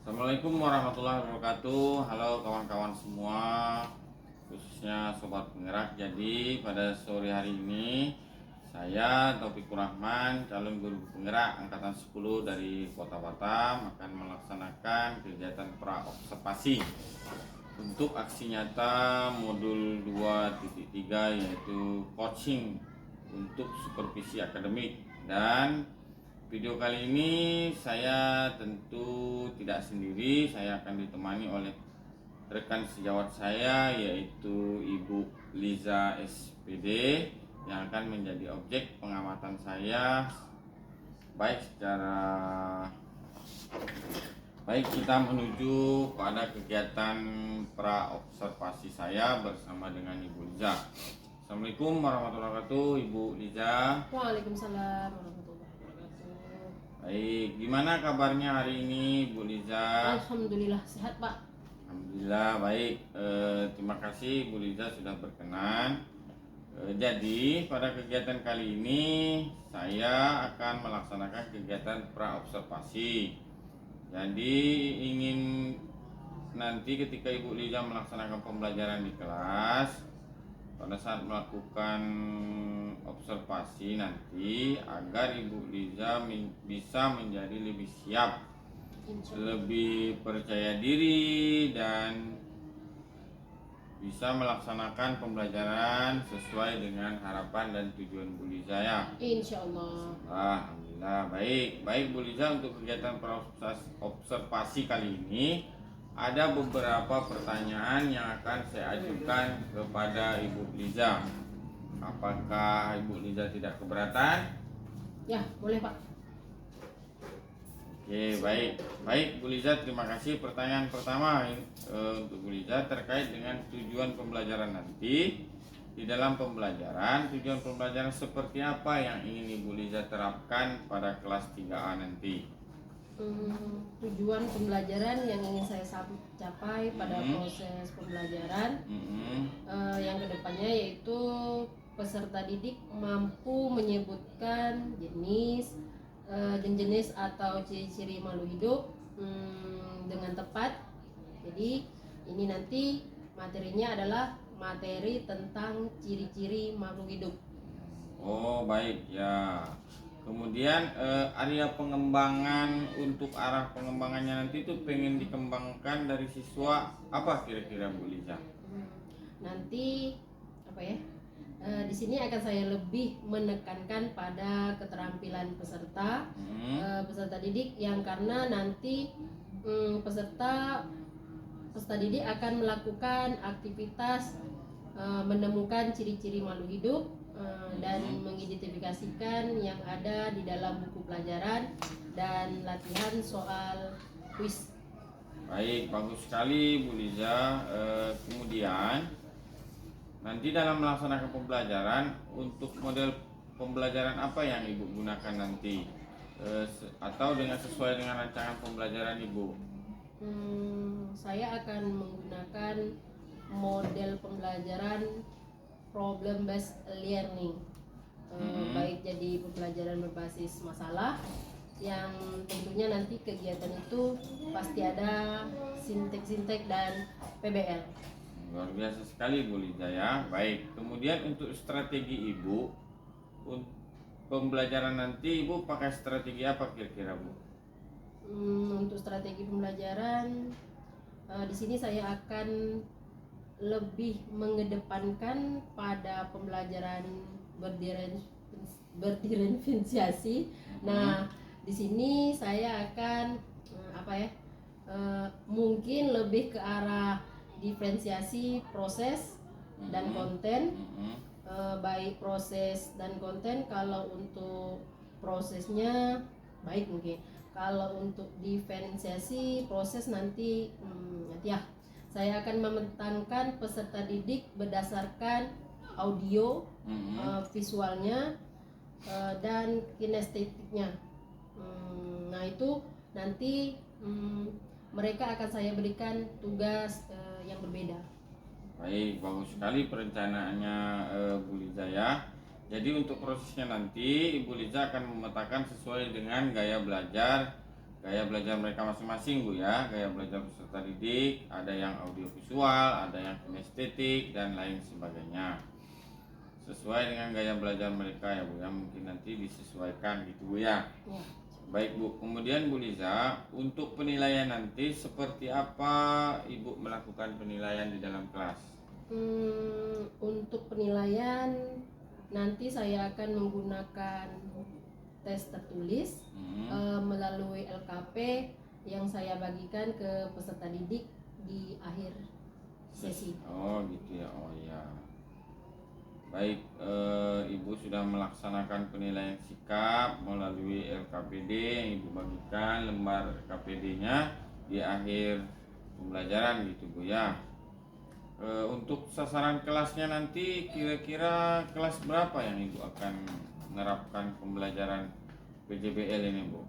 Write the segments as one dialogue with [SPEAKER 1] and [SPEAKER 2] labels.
[SPEAKER 1] Assalamualaikum warahmatullahi wabarakatuh. Halo kawan-kawan semua, khususnya sobat penggerak. Jadi pada sore hari ini saya Taufikur Rahman, calon guru penggerak angkatan 10 dari Kota Batam, akan melaksanakan kegiatan pra-observasi untuk aksi nyata modul 2.3, yaitu coaching untuk supervisi akademik. Dan video kali ini saya tentu tidak sendiri, saya akan ditemani oleh rekan sejawat saya, yaitu Ibu Liza SPD, yang akan menjadi objek pengamatan saya. Baik, kita menuju pada kegiatan pra-observasi saya bersama dengan Ibu Liza. Assalamualaikum warahmatullahi wabarakatuh, Ibu Liza.
[SPEAKER 2] Waalaikumsalam warahmatullahi wabarakatuh.
[SPEAKER 1] Baik, gimana kabarnya hari ini, Bu Liza?
[SPEAKER 2] Alhamdulillah sehat, Pak.
[SPEAKER 1] Alhamdulillah baik. Terima kasih Bu Liza sudah berkenan. Jadi pada kegiatan kali ini saya akan melaksanakan kegiatan pra-observasi. Jadi ingin nanti ketika Ibu Liza melaksanakan pembelajaran di kelas, pada saat melakukan observasi nanti, agar Ibu Liza bisa menjadi lebih siap, lebih percaya diri, dan bisa melaksanakan pembelajaran sesuai dengan harapan dan tujuan Bu Liza ya.
[SPEAKER 2] Insya Allah.
[SPEAKER 1] Alhamdulillah baik Bu Liza. Untuk kegiatan observasi kali ini ada beberapa pertanyaan yang akan saya ajukan kepada Ibu Liza. Apakah Ibu Liza tidak keberatan?
[SPEAKER 2] Ya, boleh, Pak.
[SPEAKER 1] Oke, baik Bu Liza, terima kasih. Pertanyaan pertama untuk Bu Liza terkait dengan tujuan pembelajaran nanti. Di dalam pembelajaran, tujuan pembelajaran seperti apa yang ingin Ibu Liza terapkan pada kelas 3A nanti?
[SPEAKER 2] Tujuan pembelajaran yang ingin saya capai pada proses pembelajaran yang kedepannya yaitu peserta didik mampu menyebutkan jenis atau ciri-ciri makhluk hidup dengan tepat. Jadi ini nanti materinya adalah materi tentang ciri-ciri makhluk hidup.
[SPEAKER 1] Oh baik ya. Kemudian area pengembangan, untuk arah pengembangannya nanti itu pengen dikembangkan dari siswa apa kira-kira Bu Liza?
[SPEAKER 2] Nanti apa ya? Di sini akan saya lebih menekankan pada keterampilan peserta didik, yang karena nanti peserta didik akan melakukan aktivitas menemukan ciri-ciri makhluk hidup dan mengidentifikasikan yang ada di dalam buku pelajaran dan latihan soal kuis.
[SPEAKER 1] Baik, bagus sekali Bu Liza. Kemudian nanti dalam melaksanakan pembelajaran, untuk model pembelajaran apa yang Ibu gunakan nanti, atau sesuai dengan rancangan pembelajaran Ibu?
[SPEAKER 2] Saya akan menggunakan model pembelajaran problem based learning, baik jadi pembelajaran berbasis masalah, yang tentunya nanti kegiatan itu pasti ada sintek dan PBL.
[SPEAKER 1] Luar biasa sekali Bu Liza ya. Baik, kemudian untuk strategi Ibu untuk pembelajaran nanti, Ibu pakai strategi apa kira-kira Bu?
[SPEAKER 2] Untuk strategi pembelajaran di sini saya akan lebih mengedepankan pada pembelajaran berdiferensiasi. Nah, di sini saya akan mungkin lebih ke arah diferensiasi proses dan konten. Baik proses dan konten, kalau untuk prosesnya baik mungkin. Kalau untuk diferensiasi proses nanti ya saya akan memenangkan peserta didik berdasarkan audio, visualnya, dan kinestetiknya. Nah itu nanti mereka akan saya berikan tugas yang berbeda.
[SPEAKER 1] Baik, bagus sekali perencanaannya Bu Liza ya. Jadi untuk prosesnya nanti Ibu Liza akan memetakan sesuai dengan gaya belajar gaya belajar mereka masing-masing Bu ya. Gaya belajar peserta didik, ada yang audiovisual, ada yang kinestetik dan lain sebagainya. Sesuai dengan gaya belajar mereka ya Bu ya, mungkin nanti disesuaikan gitu Bu ya.
[SPEAKER 2] Ya.
[SPEAKER 1] Baik Bu, kemudian Bu Liza, untuk penilaian nanti seperti apa Ibu melakukan penilaian di dalam kelas?
[SPEAKER 2] Untuk penilaian nanti saya akan menggunakan tes tertulis melalui LKP yang saya bagikan ke peserta didik di akhir sesi.
[SPEAKER 1] Oh gitu ya, oh ya. Baik, Ibu sudah melaksanakan penilaian sikap melalui LKPD yang Ibu bagikan lembar LKPD-nya di akhir pembelajaran gitu Bu ya. Untuk sasaran kelasnya nanti kira-kira kelas berapa yang Ibu akan menerapkan pembelajaran PJBL ini Bu?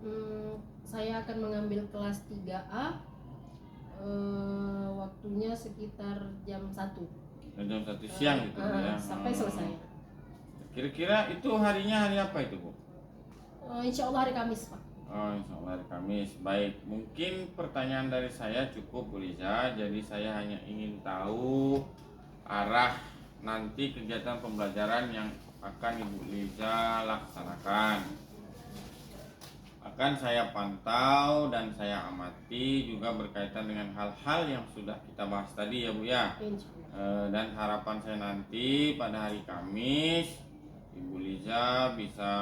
[SPEAKER 2] Saya akan mengambil kelas 3A, waktunya sekitar jam 1.
[SPEAKER 1] Jam 1 siang gitu Bu ya.
[SPEAKER 2] Sampai selesai.
[SPEAKER 1] Kira-kira itu harinya hari apa itu Bu?
[SPEAKER 2] Insya Allah hari Kamis Pak.
[SPEAKER 1] Oh, insya Allah hari Kamis. Baik, mungkin pertanyaan dari saya cukup Bu Liza. Jadi saya hanya ingin tahu arah nanti kegiatan pembelajaran yang akan Ibu Liza laksanakan. Akan saya pantau dan saya amati juga berkaitan dengan hal-hal yang sudah kita bahas tadi ya Bu ya. Dan harapan saya nanti pada hari Kamis Ibu Liza bisa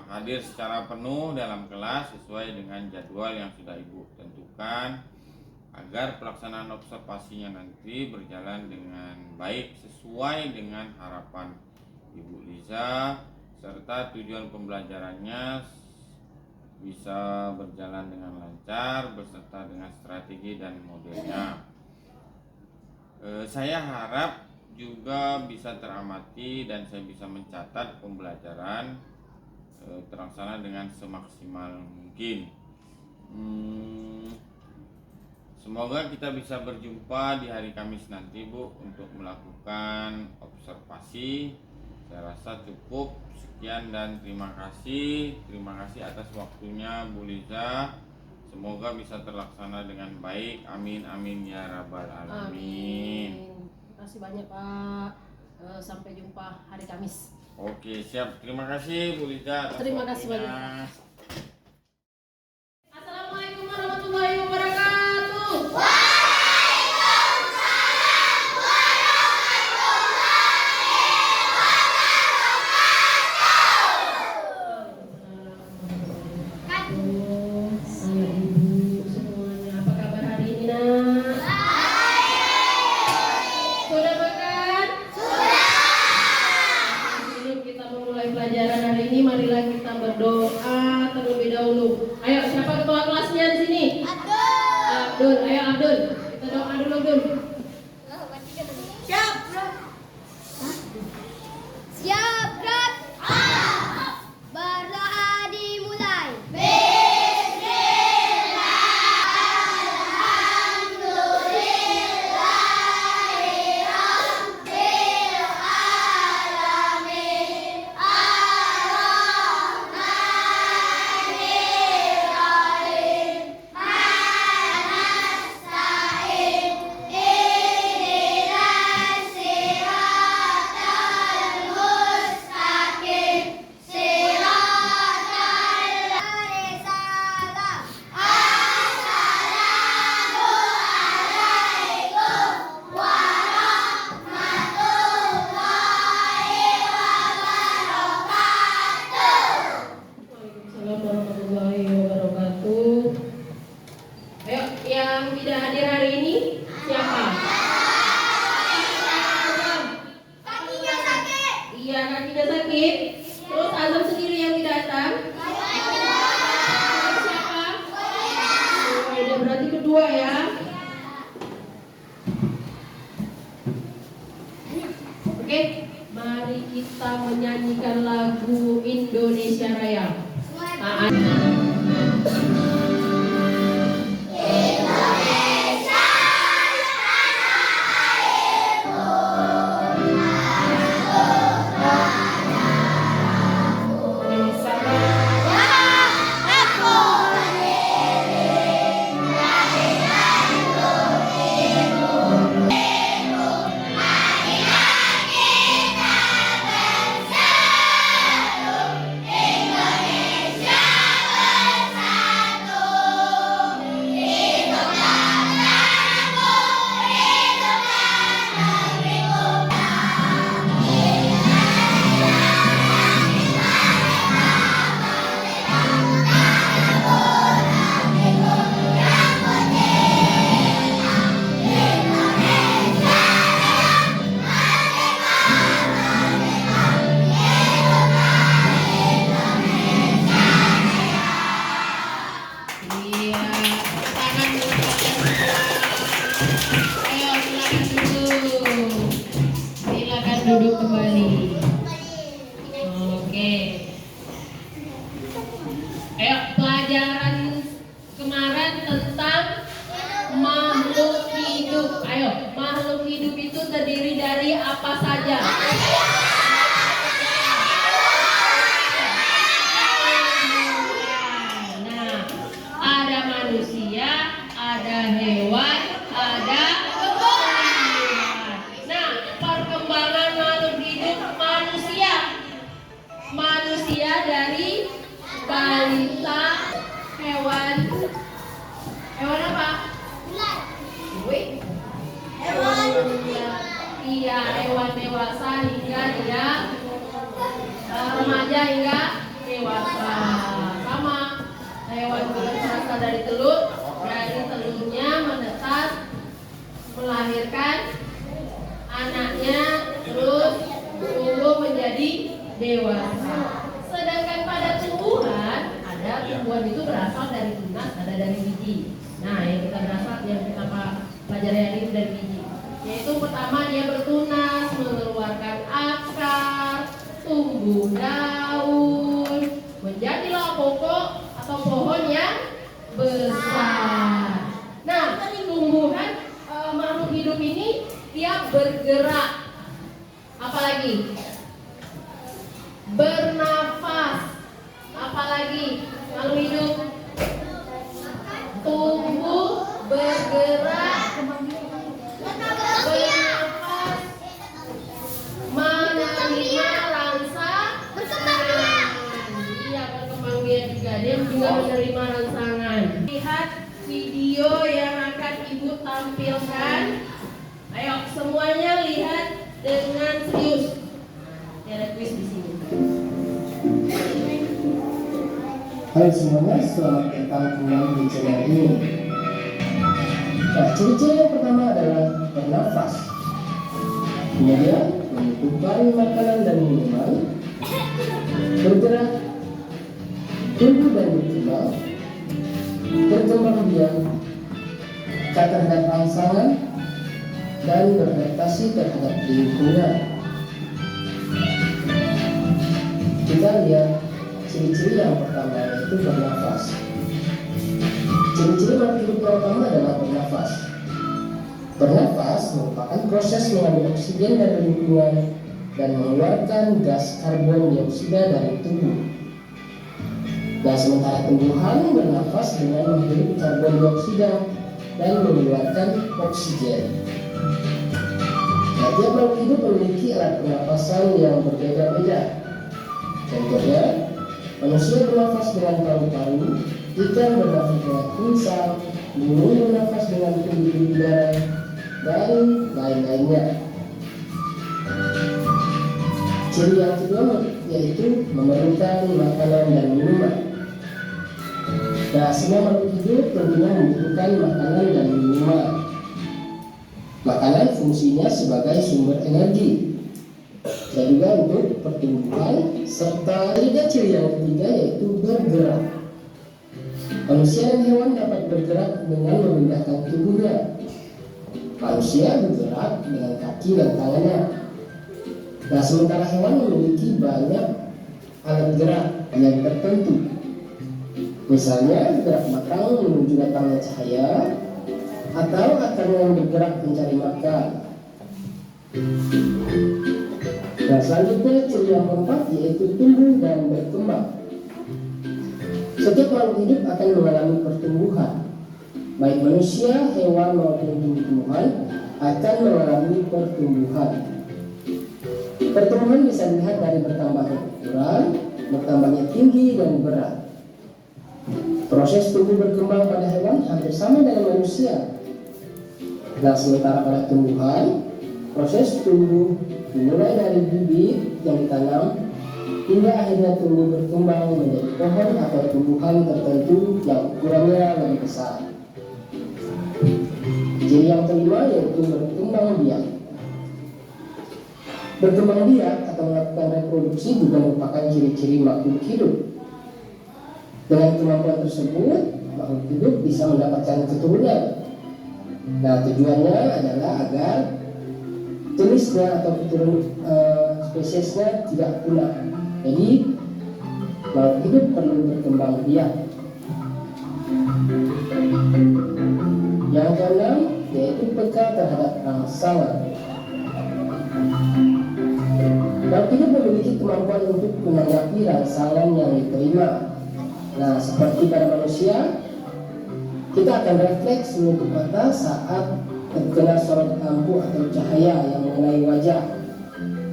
[SPEAKER 1] hadir secara penuh dalam kelas sesuai dengan jadwal yang sudah Ibu tentukan, agar pelaksanaan observasinya nanti berjalan dengan baik sesuai dengan harapan Ibu Liza, serta tujuan pembelajarannya bisa berjalan dengan lancar beserta dengan strategi dan modelnya. Saya harap juga bisa teramati dan saya bisa mencatat pembelajaran terlaksana dengan semaksimal mungkin. Semoga kita bisa berjumpa di hari Kamis nanti Bu untuk melakukan observasi. Saya rasa cukup sekian dan terima kasih. Terima kasih atas waktunya Bu Liza. Semoga bisa terlaksana dengan baik. Amin amin ya rabbal alamin.
[SPEAKER 2] Terima kasih banyak Pak. Sampai jumpa hari Kamis.
[SPEAKER 1] Oke siap. Terima kasih Bu Liza.
[SPEAKER 2] Terima kasih banyak. Assalamualaikum warahmatullahi wabarakatuh. Berdoa terlebih dahulu. Ayo, siapa ketua kelasnya di sini? Abdul. Ayo Abdul, kita doa dulu Abdul.
[SPEAKER 3] Siap, Bro. Siap, Bro. Berdoa dimulai. Oke, mari kita menyanyikan lagu Indonesia Raya.
[SPEAKER 2] Ayo, pelajaran kemarin tentang makhluk hidup. Ayo, makhluk hidup itu terdiri dari apa saja? Nah, ada manusia, ada hewan, ada tumbuhan. Nah, perkembangan makhluk hidup manusia. Manusia dari balita, hewan apa? Wih. Iya, hewan dewasa hingga dia remaja hingga dewasa. Sama hewan berasal dari telur, dari telurnya menetas, melahirkan anaknya, terus tumbuh menjadi dewasa. Sedangkan pada tumbuhan, ada tumbuhan itu berasal dari tunas, ada dari biji. Nah, yang kita pelajari hari ini dari biji. Yaitu pertama dia bertunas, mengeluarkan akar, tumbuh daun, menjadilah pokok atau pohon yang besar. Nah, tumbuhan makhluk hidup ini dia bergerak. Apalagi? Bernafas. Apalagi makhluk hidup? Tumbuh, bergerak, bernafas, menerima rangsangan. Iya, berkembang biak juga. Dia juga menerima rangsangan. Lihat video yang akan ibu tampilkan. Ayo, semuanya lihat dengan serius. Ada kuis di sini.
[SPEAKER 4] Hai semuanya, selamat datang kembali di channel ini. Nah, ciri-ciri yang pertama adalah bernafas, kemudian membutuhkan makanan dan minuman, bergerak, tumbuh dan berkembang, berkembang biak, terhadap rangsangan, dan beradaptasi terhadap lingkungan. Kita lihat ciri-ciri yang pertama, yaitu bernafas. Ciri-ciri makhluk hidup yang pertama adalah bernafas. Bernafas merupakan proses mengambil oksigen dari lingkungan dan mengeluarkan gas karbon dioksida dari tubuh. Nah, sementara tumbuhan bernafas dengan menghirup karbon dioksida dan mengeluarkan oksigen. Nah, tiap makhluk hidup memiliki alat pernapasan yang berbeda-beda. Contohnya, manusia bernafas dengan paru-paru, ikan bernafas dengan insang, burung bernafas dengan tumbuh udara, dan lain-lainnya. Ciri yang kedua yaitu memerlukan makanan dan minuman. Nah, semua makhluk hidup tentunya membutuhkan makanan dan minuman. Makanan fungsinya sebagai sumber energi dan juga untuk pertumbuhan, serta ciri yang ketiga yaitu bergerak. Manusia dan hewan dapat bergerak dengan memindahkan tubuhnya. Manusia bergerak dengan kaki dan tangannya. Nah, sementara hewan memiliki banyak alat gerak yang tertentu. Misalnya gerak batang menuju datangnya cahaya, atau akarnya yang bergerak mencari makan. Nah, selanjutnya ciri yang keempat yaitu tumbuh dan berkembang. Setiap makhluk hidup akan mengalami pertumbuhan. Baik manusia, hewan maupun tumbuh-tumbuhan akan mengalami pertumbuhan. Pertumbuhan bisa dilihat dari bertambahnya ukuran, bertambahnya tinggi dan berat. Proses tumbuh berkembang pada hewan hampir sama dengan manusia. Nah, sementara pada tumbuhan, proses tumbuh dimulai dari bibit yang ditanam hingga akhirnya tumbuh berkembang menjadi pohon atau tumbuhan tertentu yang ukurannya lebih besar. Ciri yang kelima yaitu berkembang biak. Berkembang biak atau melakukan reproduksi juga merupakan ciri-ciri makhluk hidup. Dengan kemampuan tersebut, makhluk hidup bisa mendapatkan keturunan. Nah, tujuannya adalah agar jenisnya atau spesiesnya tidak punah. Jadi makhluk hidup perlu berkembang biak. Yang keenam yaitu peka terhadap rangsangan. Makhluk hidup memiliki kemampuan untuk menanggapi rangsangan yang diterima. Nah, seperti pada manusia, kita akan refleks menutup mata saat terkena sorot lampu atau cahaya yang mengenai wajah,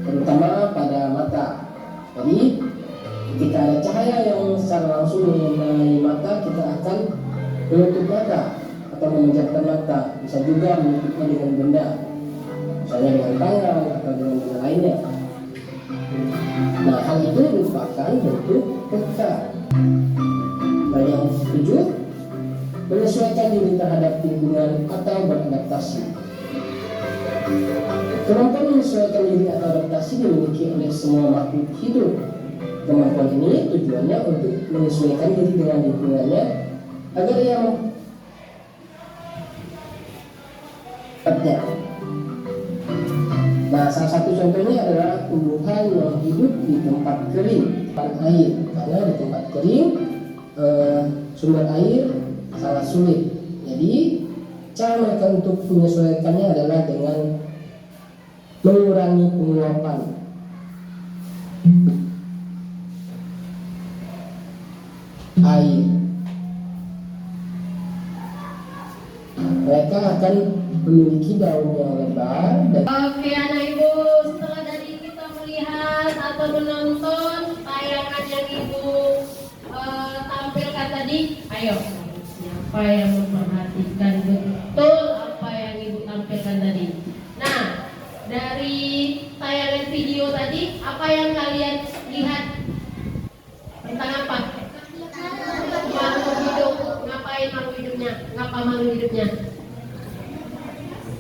[SPEAKER 4] terutama pada mata. Jadi, ketika ada cahaya yang secara langsung mengenai mata, kita akan menutup mata atau memejamkan mata. Bisa juga menutupnya dengan benda, misalnya dengan tangan atau dengan benda lainnya. Nah, hal itu merupakan bentuk peka. Dan yang ketujuh, menyesuaikan diri terhadap lingkungan atau beradaptasi. Kemampuan menyesuaikan diri atau adaptasi dimiliki oleh semua makhluk hidup. Kemampuan ini tujuannya untuk menyesuaikan diri dengan lingkungannya agar ia Nah, salah satu contohnya adalah tumbuhan yang hidup di tempat kering, tanpa air. Karena di tempat kering, sumber air sangat sulit. Jadi, cara mereka untuk menyesuaikannya adalah dengan mengurangi penguapan. Air. Mereka akan memiliki daun yang lebar dan
[SPEAKER 2] Oke anak ibu, setelah dari kita melihat atau menonton tayangan yang ibu tampilkan tadi, ayo siapa yang memperhatikan betul apa yang ibu tampilkan tadi? Nah, dari tayangan video tadi, apa yang kalian lihat? Tentang apa? Makhluk hidup. Ngapain makhluk hidupnya? Ngapa makhluk hidupnya?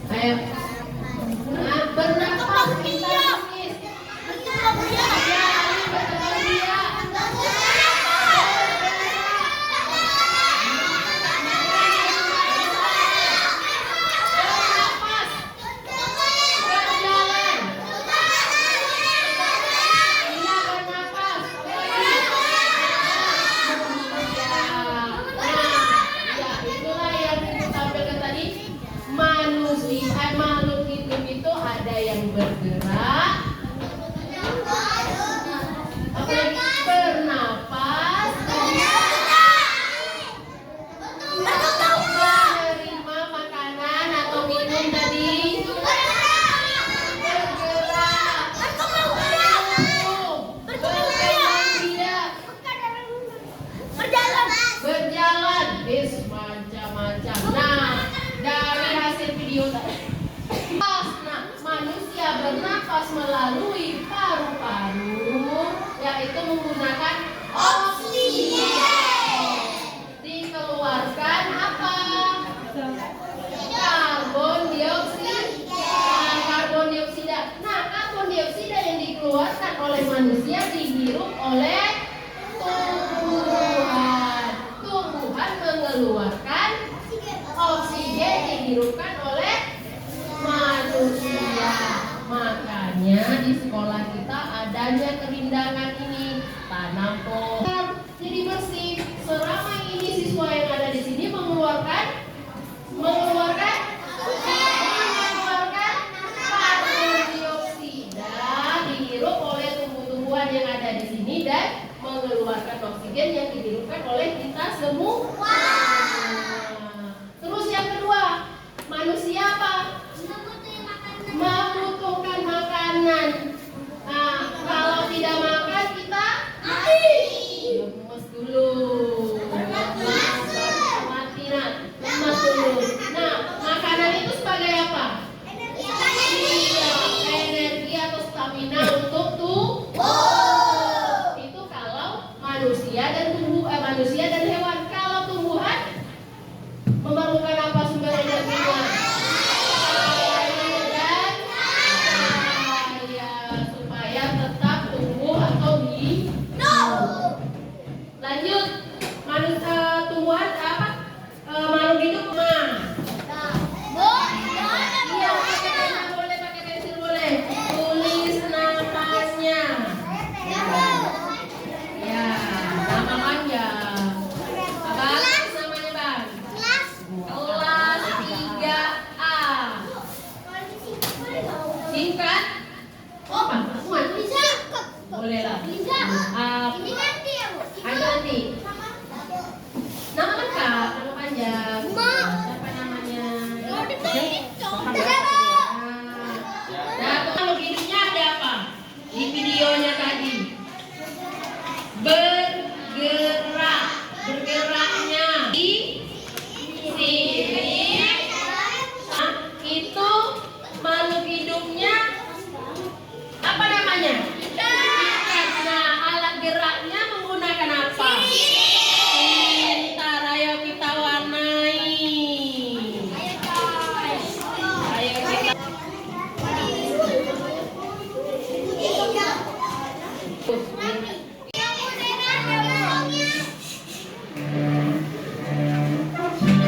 [SPEAKER 2] Ayo. Nah, bernapas kita tulis. Makhluk hidup itu ada yang bergerak, bernapas, menerima makanan atau minum tadi, bergerak, berjalan, macam-macam. Nah, dari hasil video tadi, manusia bernapas melalui paru-paru, yaitu menggunakan oksigen. Dikeluarkan apa? Karbon dioksida. Karbon dioksida. Nah, karbon dioksida yang dikeluarkan oleh manusia dihirup oleh tumbuhan. Tumbuhan mengeluarkan oksigen dihirupkan oleh manusia. Makanya di sekolah kita adanya kerindangan ini, tanam pohon jadi bersih. Selama ini siswa yang ada di sini mengeluarkan karbon dioksida dihirup oleh tumbuh-tumbuhan yang ada di sini dan mengeluarkan oksigen yang dihirupkan oleh kita semua. Terus yang kedua, manusia apa? Membutuhkan makanan. Nah, kalau tidak makan kita mati. Lemas dulu. Mati nak. Lemas dulu. Nah, makanan itu sebagai apa? Energi atau stamina untuk tubuh. Itu kalau manusia dan hewan. Kalau tumbuhan memerlukan apa sumber energinya? Lanjut, tumbuhan apa? Makhluk hidup mah. Iya, boleh pakai pensil boleh. Tulis napasnya. Ya.
[SPEAKER 3] Ini ganti ya, Bu.
[SPEAKER 2] Nanti. Nama lengkap, nama panjang.
[SPEAKER 3] Ma.
[SPEAKER 2] Siapa namanya?
[SPEAKER 3] Siapa?
[SPEAKER 2] Nah, kalau hidupnya ada apa? Di videonya tadi. Bergerak. Bergeraknya di sini. Nah, itu makhluk hidupnya apa namanya? Ikan. Nah, alat geraknya menggunakan apa? Pintar, ayo kita warnai. Ayo kita.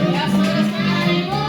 [SPEAKER 2] Ya, semangat-semangat, Ibu.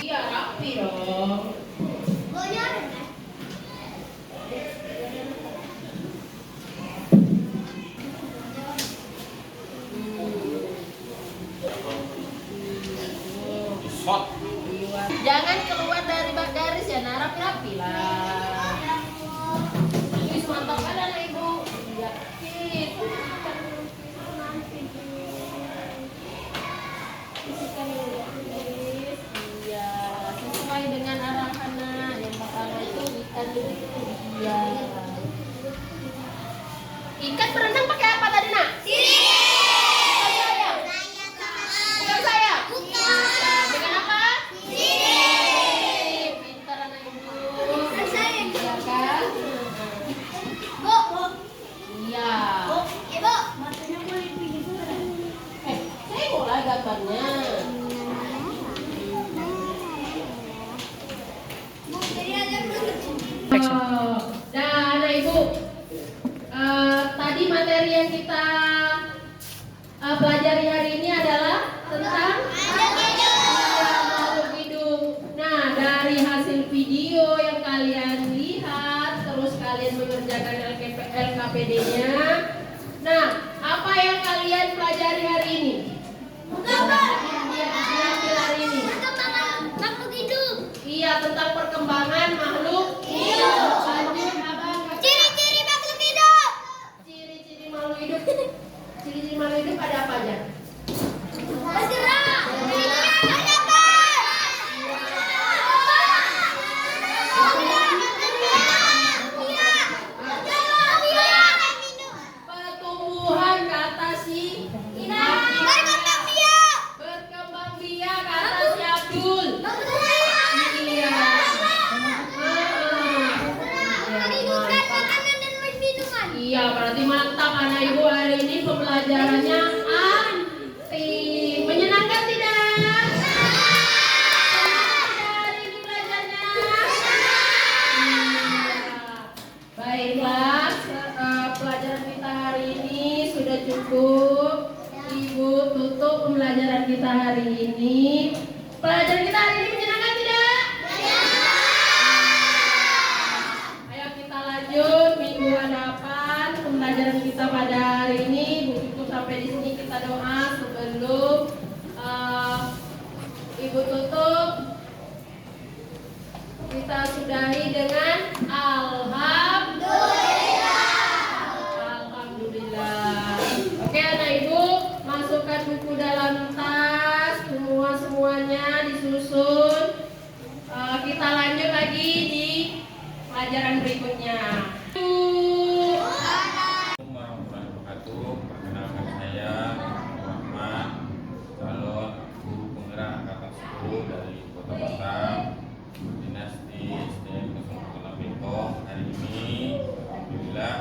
[SPEAKER 2] Iya, rapi dong.
[SPEAKER 1] Shot.
[SPEAKER 2] Jangan keluar dari garis ya, nah rapi-rapi lah. Wis mantap kan anak Ibu? Yakin. Iya, sesuai dengan arahan Nak. Yang pertama itu ikan dulu. Iya. Ikan berenang pakai apa tadi Nak? Bukan saya. Bukan saya. Dengan apa? Pintar anak Ibu. Iya kan? Iya. Tengok lah gambarnya. Nah, anak Ibu, tadi materi yang kita pelajari hari ini adalah tentang makhluk hidup. Nah, dari hasil video yang kalian lihat, terus kalian mengerjakan LKPD-nya. Nah, apa yang kalian pelajari hari ini? Diambil hari ini. Iya, tentang perkembangan makhluk hidup. Lanjut, Abang.
[SPEAKER 3] Ciri-ciri makhluk hidup.
[SPEAKER 2] Ciri-ciri makhluk hidup. Ciri-ciri makhluk hidup ada apa aja?
[SPEAKER 3] Bergerak.
[SPEAKER 2] Pertumbuhan kata si berkembang biak kata si Abdul. Iya. Iya, berarti mantap anak Ibu, hari ini pembelajarannya anti. Menyenangkan tidak? Senang tidak hari ini belajarnya? Iya. Baiklah, pelajaran kita hari ini sudah cukup. Ibu tutup pembelajaran kita hari ini. Pelajaran kita hari ini menyenangkan tidak? Ayo kita lanjut minggu hadapan pembelajaran kita pada hari ini. Bu sampai di sini kita doa sebelum Ibu tutup. Kita sudahi dengan Alhamdulillah. Oke anak ibu, masukkan buku dalam tas, semuanya disusun. Kita lanjut lagi di pelajaran berikutnya.
[SPEAKER 1] Assalamualaikum warahmatullahi wabarakatuh. Perkenalkan saya Rahman, calon guru penggerak angkatan 10 dari Kota Batam, berdinas di SDN 01 Bintong. Hari ini alhamdulillah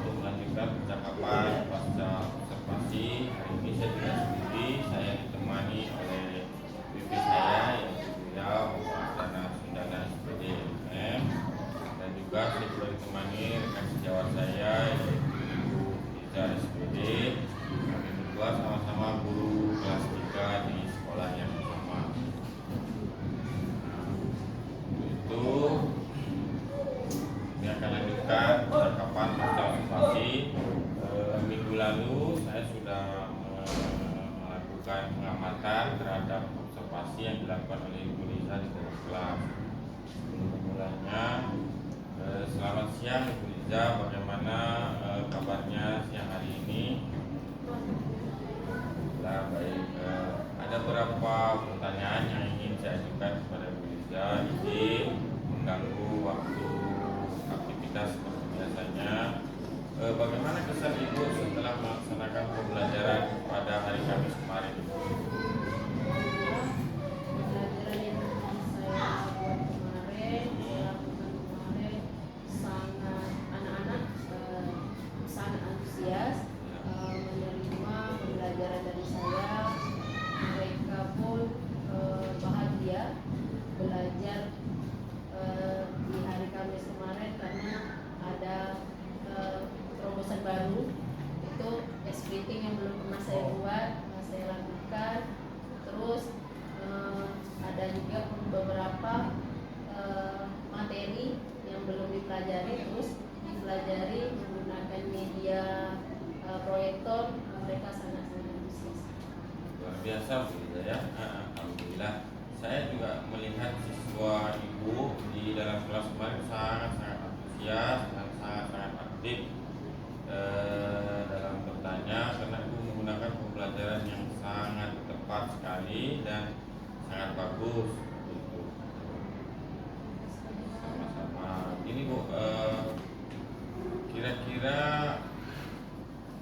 [SPEAKER 1] untuk melanjutkan percakapan pasca observasi. Hari ini saya tidak sendiri, saya ditemani oleh BP saya yaitu beliau Bapak Dana Sundana SPD MM, dan juga saya juga ditemani rekan sejawat saya yaitu Ibu Iza SPD. Kami berdua sama-sama guru kelas 3 di sekolah yang sama. Itu ini akan lanjutkan percakapan pasca observasi. Minggu lalu saya sudah melakukan pengamatan terhadap observasi yang dilakukan oleh Ibu Liza di dalam kelas. Mulanya, selamat siang Ibu Liza, bagaimana kabarnya siang hari ini? Nah, baik. Ada beberapa pertanyaan yang ingin saya ajukan kepada Ibu Liza, izin mengganggu waktu aktivitas seperti biasanya. Bagaimana kesan Ibu setelah melaksanakan pembelajaran pada hari Kamis kemarin?
[SPEAKER 2] Pembelajaran yang saya buat kemarin, saya lakukan kemarin, sangat anak-anak sangat antusias menerima pembelajaran dari saya. Mereka pun bahagia belajar di hari Kamis kemarin karena ada terobosan baru, itu splitting yang belum pernah saya buat, saya lakukan. Terus ada juga beberapa materi yang belum dipelajari, terus dipelajari menggunakan media proyektor. Mereka sangat-sangat antusias.
[SPEAKER 1] Luar biasa Bu Liza ya. Alhamdulillah. Saya juga melihat siswa Ibu di dalam kelas kemarin sangat-sangat antusias dan sangat-sangat aktif dalam bertanya, karena Ibu menggunakan pembelajaran yang sangat tepat sekali dan sangat bagus. Gitu. Sama-sama. Ini Bu, kira-kira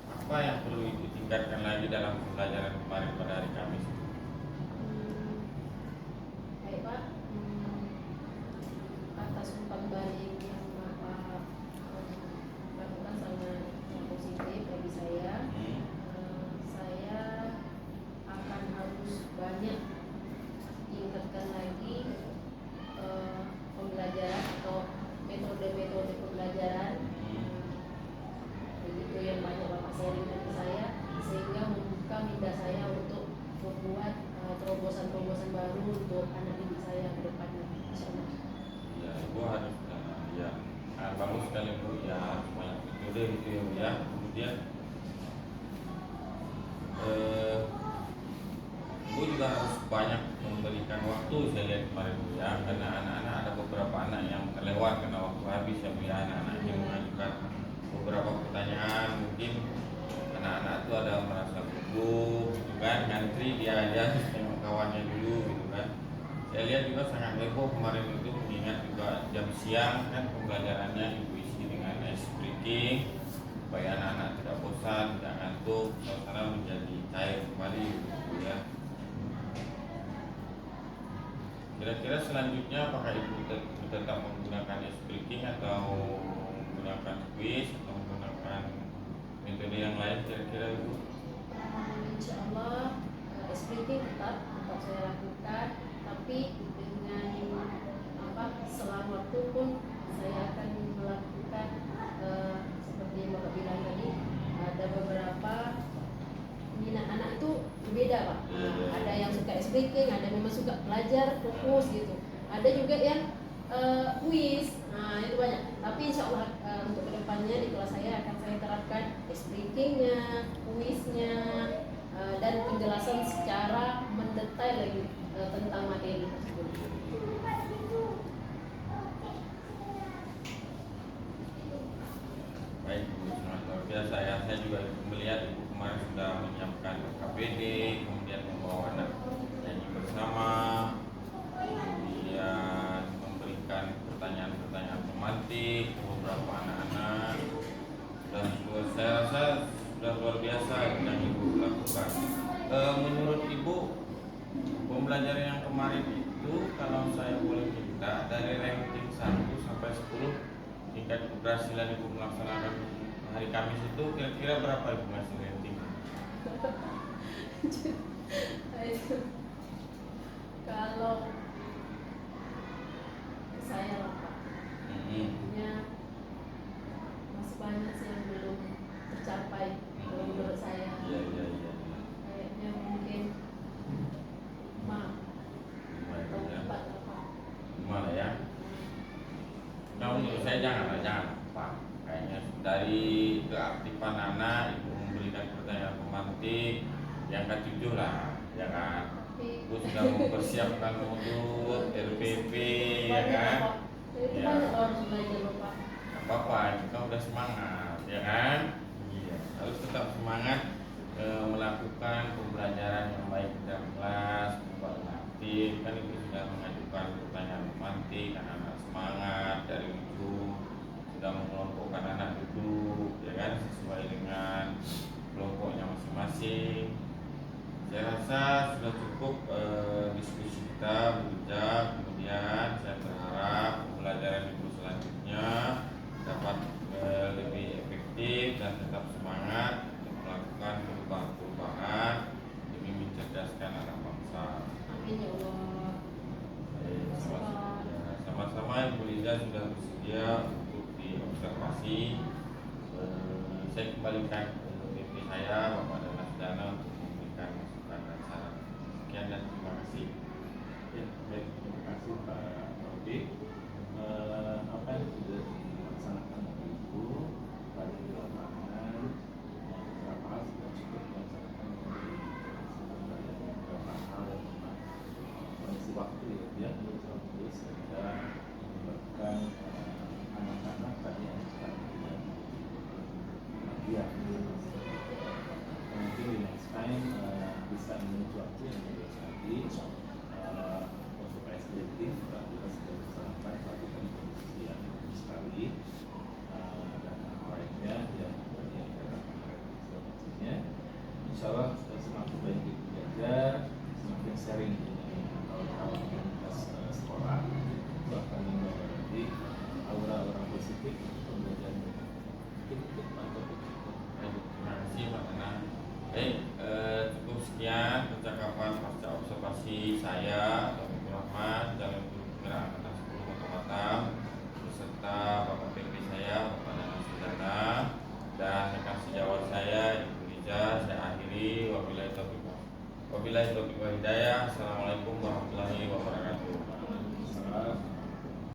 [SPEAKER 1] apa yang perlu Ibu tingkatkan lagi dalam pembelajaran kemarin pada hari Kamis?
[SPEAKER 2] Baik Pak, atas umpan balik yang Bapak lakukan sangat positif bagi saya. Saya akan harus banyak tingkatkan lagi pembelajaran atau metode-metode pembelajaran. Begitu yang banyak Bapak sharingkan ke saya, sehingga membuka minda saya untuk membuat terobosan-terobosan baru untuk anak didik saya ke depannya. Insyaallah.
[SPEAKER 1] Ya, Ibu harus ya bagus sekali Bu ya, banyak metode gitu ya Bu ya. Kemudian Ibu juga harus banyak memberikan waktu, saya lihat kemarin Bu ya, karena anak-anak ada beberapa anak yang terlewat karena waktu habis ya Bu ya. Anak-anak yang mengajukan beberapa pertanyaan, mungkin anak-anak itu ada merasa gugup gitu kan, ngantri dia aja tengok kawannya dulu gitu kan. Saya lihat juga sangat heboh kemarin itu, mengingat juga jam siang kan pembelajarannya Ibu isi dengan ice breaking supaya anak-anak tidak bosan, tidak ngantuk, suasana menjadi cair kembali gitu ya. Kira-kira selanjutnya apakah Ibu tetap menggunakan ice breaking atau menggunakan quiz atau menggunakan metode yang lain kira-kira Ibu?
[SPEAKER 2] Insyaallah splitting tetap saya lakukan, tapi dengan selang waktu pun saya akan melakukan seperti yang Bapak bilang tadi, ada beberapa minat anak itu berbeda Pak. Ada yang suka speaking, ada yang memang suka belajar fokus gitu. Ada juga yang quiz, itu banyak. Tapi insya Allah untuk kedepannya di kelas saya akan saya terapkan speakingnya, kuisnya, dan penjelasan secara mendetail lagi tentang materi tersebut.
[SPEAKER 1] Baik Bu, sangat luar biasa ya. Saya juga melihat Ibu kemarin sudah menyiapkan KPD, kemudian membawa anak nyanyi bersama, kemudian memberikan pertanyaan-pertanyaan pemantik ke beberapa anak-anak. Saya rasa sudah luar biasa yang Ibu lakukan. Menurut Ibu, pembelajaran yang kemarin itu kalau saya boleh minta dari ranking 1 sampai 10 tingkat keberhasilan Ibu melaksanakan hari Kamis itu kira-kira berapa Ibu ngasih rating?
[SPEAKER 2] Kalau saya lah Pak, intinya masih banyak sih yang belum tercapai kalau menurut saya.
[SPEAKER 1] Iya.
[SPEAKER 2] Kayaknya mungkin 5 atau 4 lah Pak.
[SPEAKER 1] 5 lah ya. Nah, menurut saya jangan Pak. Kayaknya dari keaktifan anak Ibu memberikan pertanyaan pemantik yang ke-7 lah, ya kan? Ibu sudah mempersiapkan modul RPP, ya kan?
[SPEAKER 2] Itu
[SPEAKER 1] Ya.
[SPEAKER 2] banyak harus belajar Pak.
[SPEAKER 1] Gak apa-apa, kita udah semangat, ya kan? Iya, harus tetap semangat melakukan pembelajaran yang baik dalam kelas, membuat aktif. Kan Ibu sudah mengajukan pertanyaan pemantik, anak-anak semangat dari itu, sudah mengelompokkan anak duduk, ya kan, sesuai dengan kelompoknya masing-masing. Saya rasa sudah cukup diskusi kita berbijak. Kemudian saya berharap pembelajaran Ibu selanjutnya dapat lebih efektif dan tetap semangat untuk melakukan perubahan-perubahan demi mencerdaskan anak bangsa.
[SPEAKER 2] Amin ya Allah.
[SPEAKER 1] Sama-sama Ibu Liza sudah bersedia untuk diobservasi. Saya kembalikan ke BP saya Bapak Danas Dana untuk memberikan masukan dan saran. Sekian dan terima kasih.
[SPEAKER 5] Ya, baik, terima kasih Pak Taufik. Apa yang sudah dilaksanakan oleh Ibu pada di lapangan, beberapa hal sudah cukup dilaksanakan oleh beberapa hal yang memang kondisi waktu ya, sehingga menyebabkan anak-anak tadi yang sekarang tidak bahagia. Mungkin di next time bisa menuju waktu yang lebih lagi untuk SDT kita sudah bersama lakukan kondisi yang bagus sekali dan lainnya yang tadi yang kita informasinya. Insya Allah semakin banyak kita belajar, semakin sharing dengan kawan-kawan komunitas sekolah itu akan membawa nanti aura-aura positif pembelajaran